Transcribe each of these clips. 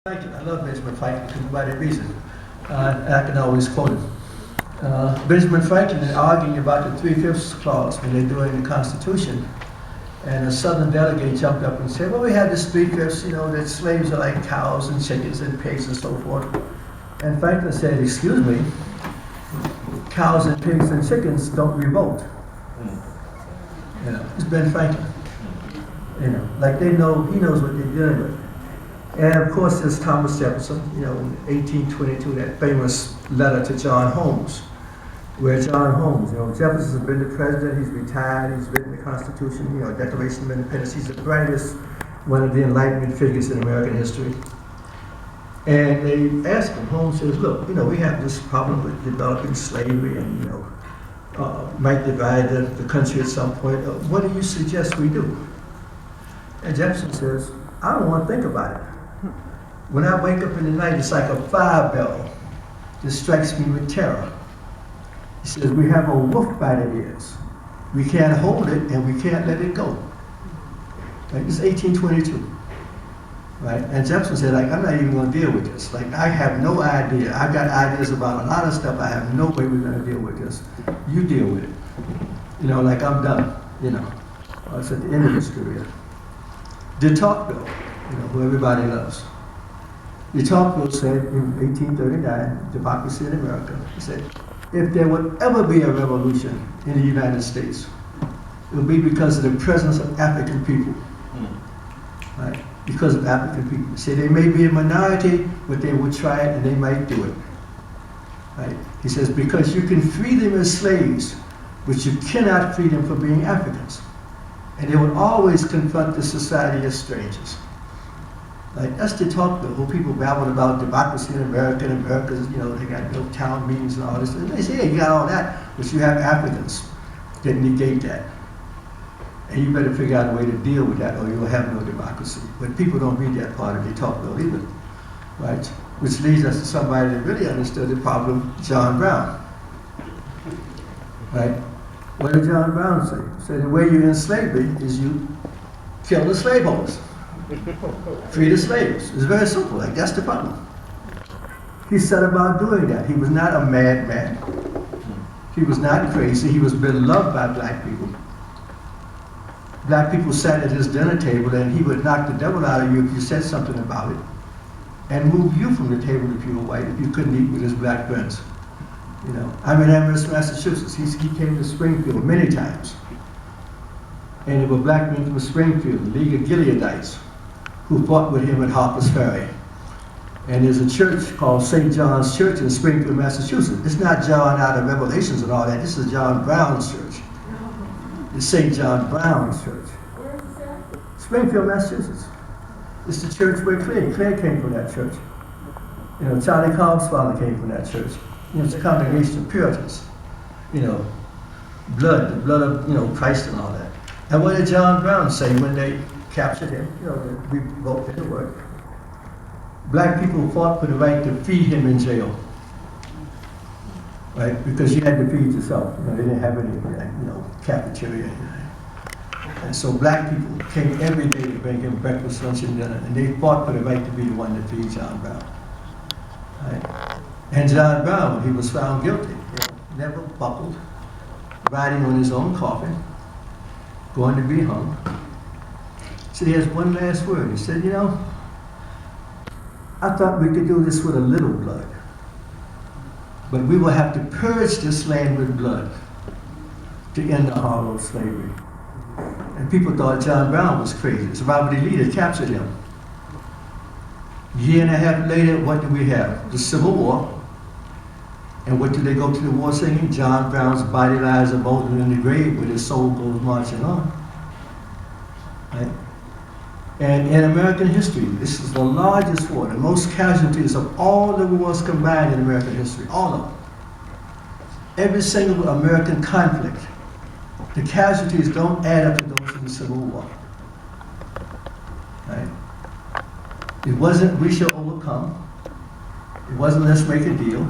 Franklin. I love Benjamin Franklin because by that reason, I can always quote him. Benjamin Franklin is arguing about the 3/5 clause when they're doing the Constitution, and a Southern delegate jumped up and said, "Well, we have this 3/5, that slaves are like cows and chickens and pigs and so forth." And Franklin said, "Excuse me, cows and pigs and chickens don't revolt." It's Ben Franklin. Like he knows what they're dealing with. And of course, there's Thomas Jefferson, in 1822, that famous letter to John Holmes, where John Holmes, Jefferson's been the president, he's retired, he's written the Constitution, Declaration of Independence, he's the brightest, one of the Enlightenment figures in American history. And they asked him, Holmes says, "Look, we have this problem with developing slavery and, might divide the country at some point. What do you suggest we do?" And Jefferson says, "I don't want to think about it. When I wake up in the night, it's like a fire bell that strikes me with terror." He says, "We have a wolf by the ears. We can't hold it and we can't let it go." Right? It's 1822. Right? And Jefferson said, "I'm not even going to deal with this. I have no idea. I've got ideas about a lot of stuff. I have no way we're going to deal with this. You deal with it. I'm done. It's at the end of his career." De Tocqueville, who everybody loves. De Tocqueville said in 1839, Democracy in America, he said, "If there would ever be a revolution in the United States, it would be because of the presence of African people." Right? Because of African people. He said, "They may be a minority, but they will try it and they might do it." Right? He says, "Because you can free them as slaves, but you cannot free them for being Africans. And they will always confront the society as strangers." That's the talk, who people babble about democracy in America, and America's, they got no town meetings and all this. And they say, "Yeah, you got all that, but you have Africans that negate that. And you better figure out a way to deal with that or you'll have no democracy." But people don't read that part of the talk though either. Right? Which leads us to somebody that really understood the problem, John Brown. Right? What did John Brown say? He said, "The way you end slavery is you kill the slaveholders. Free the slaves." It's very simple. That's the problem. He set about doing that. He was not a madman. He was not crazy. He was beloved by black people. Black people sat at his dinner table and he would knock the devil out of you if you said something about it, and move you from the table if you were white, if you couldn't eat with his black friends. I'm in Amherst, Massachusetts. He came to Springfield many times. And there were black men from Springfield, the League of Gileadites, who fought with him at Harper's Ferry. And there's a church called St. John's Church in Springfield, Massachusetts. It's not John out of Revelations and all that. This is John Brown's church. It's St. John Brown's church. Where is that? Springfield, Massachusetts. It's the church where Claire came from that church. Charlie Cobb's father came from that church. It's a congregation of Puritans. The blood of, Christ and all that. And what did John Brown say when they captured him? We both did the work. Black people fought for the right to feed him in jail. Right? Because you had to feed yourself. They didn't have any, cafeteria. And so black people came every day to bring him breakfast, lunch, and dinner. And they fought for the right to be the one to feed John Brown. Right? And John Brown, he was found guilty. Never buckled, riding on his own coffin, going to be hung. So he has one last word. He said, "I thought we could do this with a little blood, but we will have to purge this land with blood to end the horror of slavery." And people thought John Brown was crazy. The Robert E. Lee that captured him. A year and a half later, what do we have? The Civil War. And what do they go to the war singing? John Brown's body lies abode in the grave, but his soul goes marching on. Right? And in American history, this is the largest war, the most casualties of all the wars combined in American history, all of them. Every single American conflict, the casualties don't add up to those in the Civil War. Right? It wasn't "we shall overcome." It wasn't "let's make a deal."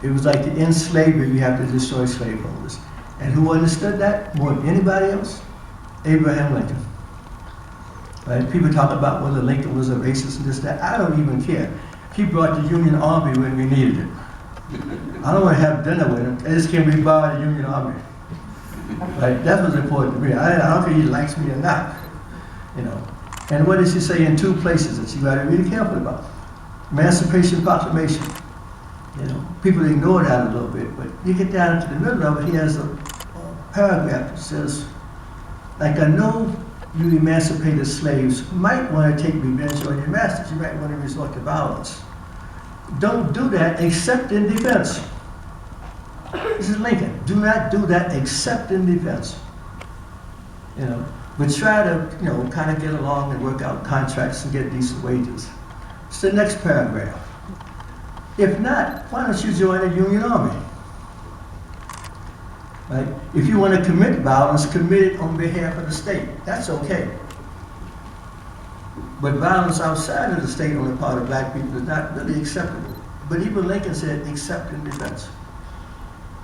It was like to end slavery, you have to destroy slaveholders. And who understood that more than anybody else? Abraham Lincoln. Right? People talk about whether Lincoln was a racist and this, that. I don't even care. He brought the Union Army when we needed it. I don't want to have dinner with him. I just can't be by the Union Army. Right? That was important to me. I don't care if he likes me or not. You know. And what does he say in 2 places that you got to be really careful about? Emancipation Proclamation. You know, people ignore that a little bit, but you get down into the middle of it, he has a paragraph that says, like, I know you emancipated slaves might want to take revenge on your masters. You might want to resort to violence. Don't do that except in defense. This is Lincoln. Do not do that except in defense. You know, but try to, you know, kind of get along and work out contracts and get decent wages. It's the next paragraph. If not, why don't you join the Union Army? Right? If you want to commit violence, commit it on behalf of the state. That's okay. But violence outside of the state on the part of black people is not really acceptable. But even Lincoln said, except in defense.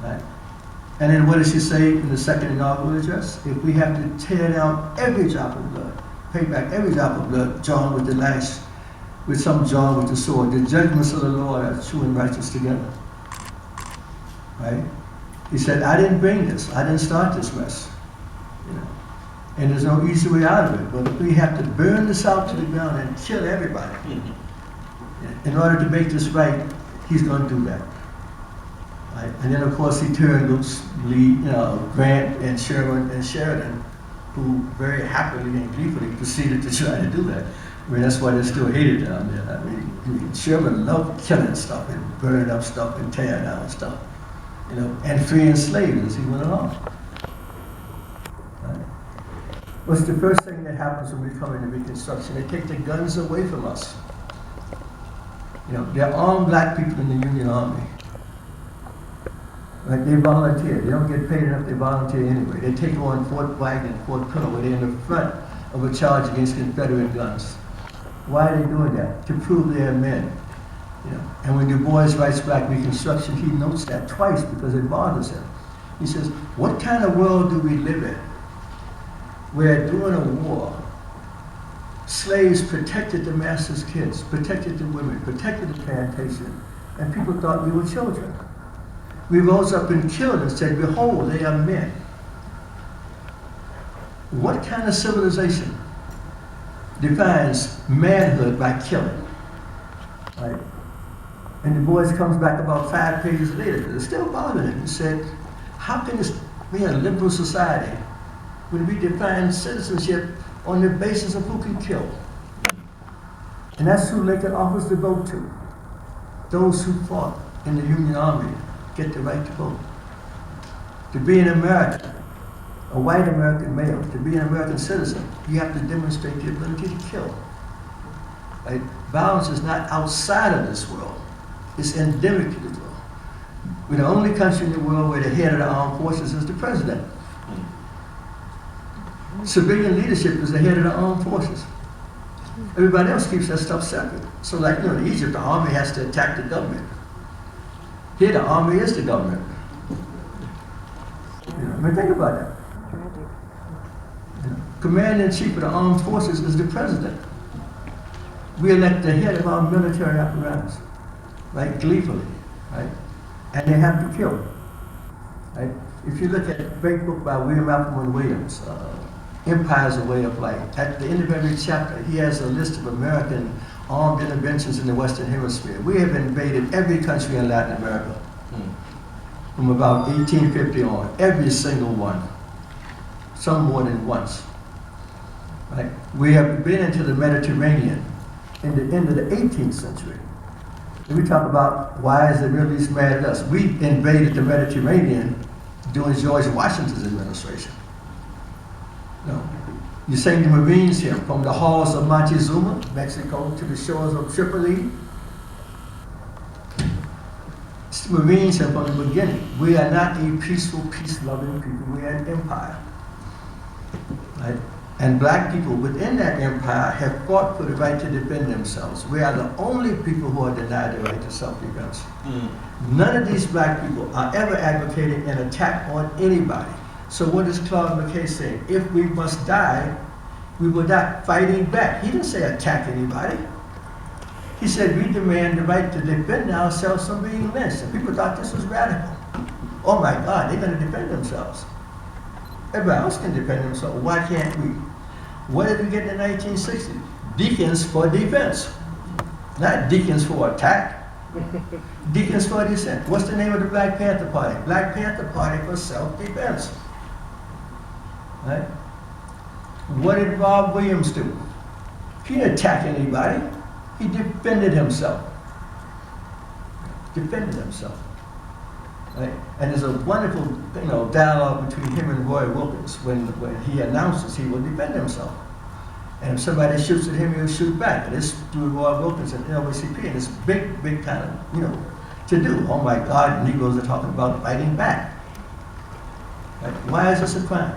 Right? And then what does he say in the second inaugural address? If we have to tear down every drop of blood, pay back every drop of blood, drawn with the lash, with some drawn with the sword, the judgments of the Lord are true and righteous together. Right? He said, I didn't bring this. I didn't start this mess. You know? And there's no easy way out of it. But if we have to burn this out to the ground and kill everybody, in order to make this right, he's going to do that. Right? And then, of course, he turned loose Grant and Sherman and Sheridan, who very happily and gleefully proceeded to try to do that. I mean, that's why they're still hated down there. I mean, Sherman loved killing stuff and burning up stuff and tearing down stuff. You know, and freeing slaves as he went along. Right? What's the first thing that happens when we come into Reconstruction? They take the guns away from us. You know, they're armed black people in the Union Army. Right? They volunteer. They don't get paid enough, they volunteer anyway. They take on Fort Bragg and Fort Pillow, where they're in the front of a charge against Confederate guns. Why are they doing that? To prove they're men. You know, and when DuBois writes Black Reconstruction, he notes that twice because it bothers him. He says, what kind of world do we live in where during a war, slaves protected the master's kids, protected the women, protected the plantation, and people thought we were children? We rose up and killed and said, behold, they are men. What kind of civilization defines manhood by killing? Right? And DuBois comes back about 5 pages later, because it's still bothering him. He said, how can this be a liberal society when we define citizenship on the basis of who can kill? And that's who Lincoln offers the vote to. Those who fought in the Union Army get the right to vote. To be an American, a white American male, to be an American citizen, you have to demonstrate the ability to kill. Right? Violence is not outside of this world. It's endemic to the world. We're the only country in the world where the head of the armed forces is the president. Civilian leadership is the head of the armed forces. Everybody else keeps that stuff separate. So like, you know, in Egypt, the army has to attack the government. Here, the army is the government. You know, I mean, think about that. You know, Commander-in-Chief of the armed forces is the president. We elect the head of our military apparatus. Right, gleefully, right? And they have to kill, right? If you look at a great book by William Appleman Williams, Empire's a Way of Life, at the end of every chapter, he has a list of American armed interventions in the Western Hemisphere. We have invaded every country in Latin America from about 1850 on, every single one, some more than once, right? We have been into the Mediterranean in the end of the 18th century. And we talk about why is the Middle East mad at us? We invaded the Mediterranean during George Washington's administration. No. You sing the Marines here from the halls of Montezuma, Mexico, to the shores of Tripoli. It's the Marines here from the beginning. We are not a peaceful, peace-loving people. We are an empire. Right? And black people within that empire have fought for the right to defend themselves. We are the only people who are denied the right to self-defense. None of these black people are ever advocating an attack on anybody. So what is Claude McKay saying? If we must die, We were not fighting back. He didn't say attack anybody. He said we demand the right to defend ourselves from being lynched. And people thought this was radical. Oh my God, they're going to defend themselves. Everybody else can defend themselves. Why can't we? What did we get in the 1960s? Deacons for defense. Not deacons for attack. Deacons for dissent. What's the name of the Black Panther Party? Black Panther Party for self-defense. Right? What did Rob Williams do? He didn't attack anybody. He defended himself. Defended himself. Right? And there's a wonderful, dialogue between him and Roy Wilkins when he announces he will defend himself. And if somebody shoots at him, he'll shoot back. And this through Roy Wilkins and NAACP, and it's big kind of, to do. Oh my God, Negroes are talking about fighting back. Right? Why is this a crime?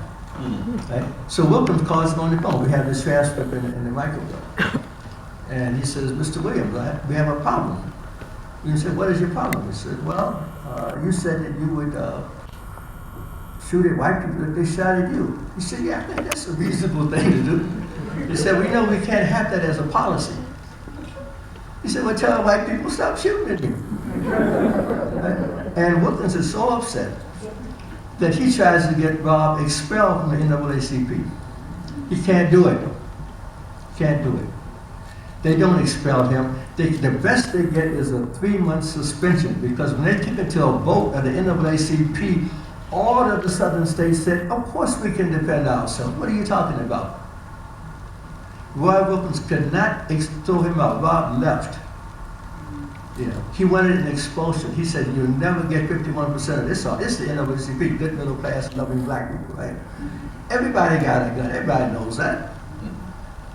Right? So Wilkins calls him on the phone. We have this transcript in the microfilm. And he says, Mr. Williams, we have a problem. He said, what is your problem? He said, well, you said that you would shoot at white people if they shot at you. He said, yeah, I think that's a reasonable thing to do. He said, we know we can't have that as a policy. He said, well, tell white people stop shooting at me. And Wilkins is so upset that he tries to get Rob expelled from the NAACP. He can't do it. Can't do it. They don't expel him. The best they get is a 3-month suspension, because when they took it to a vote at the NAACP, all of the southern states said, of course we can defend ourselves. What are you talking about? Roy Wilkins could not throw him out. Rob left. He wanted an expulsion. He said, you'll never get 51% of this. This is the NAACP, good middle class, loving black people, right? Everybody got a gun. Everybody knows that.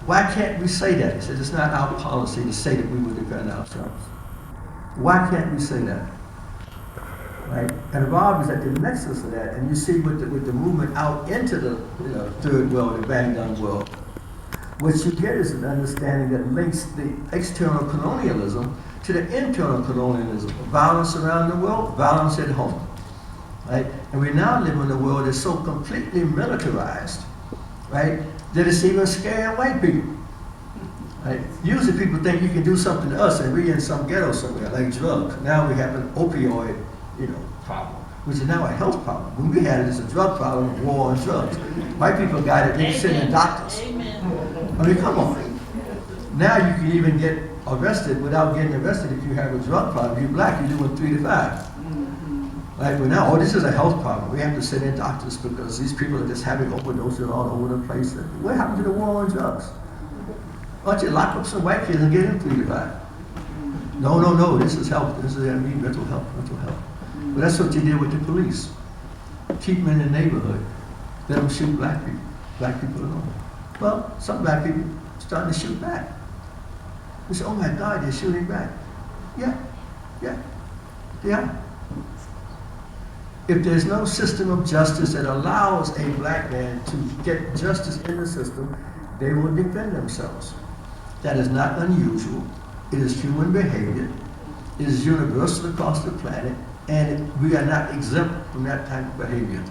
Why can't we say that? He said, it's not our policy to say that we will defend ourselves. Why can't we say that? Right? And Rob is at the nexus of that, and you see with the movement out into the third world, the bang-done world, what you get is an understanding that links the external colonialism to the internal colonialism. Violence around the world, violence at home. Right? And we now live in a world that's so completely militarized, right, that it's even scaring white people. Right? Usually people think you can do something to us and we're in some ghetto somewhere, like drugs. Now we have an opioid, problem, which is now a health problem. When we had it as a drug problem, a war on drugs. White people got it, they send in doctors. Amen. I mean, come on. Now you can even get arrested without getting arrested if you have a drug problem. If you're black, you're doing 3 to 5. Right? But now, this is a health problem. We have to send in doctors because these people are just having overdoses all over the place. What happened to the war on drugs? Why don't you lock up some white kids and get them 3 to 5? No, this is health. This is mental health. But that's what you did with the police. Keep them in the neighborhood. Let them shoot black people alone. Well, some black people started to shoot back. We say, oh my God, they're shooting back. Yeah. If there's no system of justice that allows a black man to get justice in the system, they will defend themselves. That is not unusual. It is human behavior. It is universal across the planet, and we are not exempt from that type of behavior.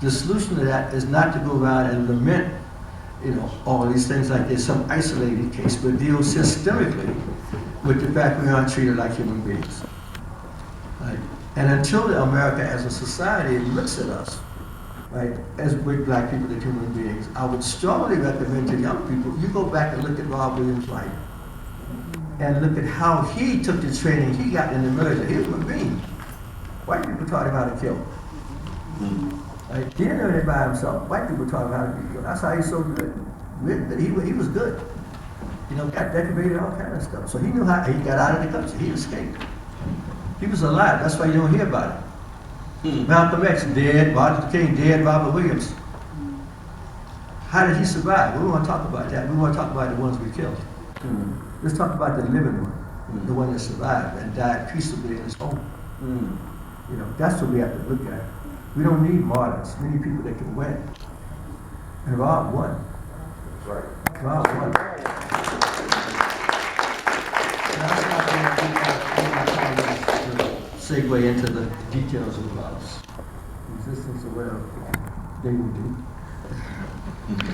The solution to that is not to go around and lament, all these things like there's some isolated case, but deal systemically with the fact we aren't treated like human beings. Right? And until America as a society looks at us, right, as with black people, as human beings, I would strongly recommend to young people, you go back and look at Rob Williams' life and look at how he took the training he got in the military. He was a Marine. White people taught him how to kill. Right? He didn't learn it by himself. White people taught him how to be killed. That's how he's so good. He was good. Got decorated, all kind of stuff. So he knew how, he got out of the country. He escaped. He was alive. That's why you don't hear about it. Malcolm X, dead. Martin Luther King, dead. Robert Williams. How did he survive? We don't want to talk about that. We want to talk about the ones we killed. Let's talk about the living one. The one that survived and died peaceably in his home. That's what we have to look at. We don't need martyrs. We need people that can win. And Rob won. That's right. Rob won. Segue into the details of Rob's existence or whatever they will do.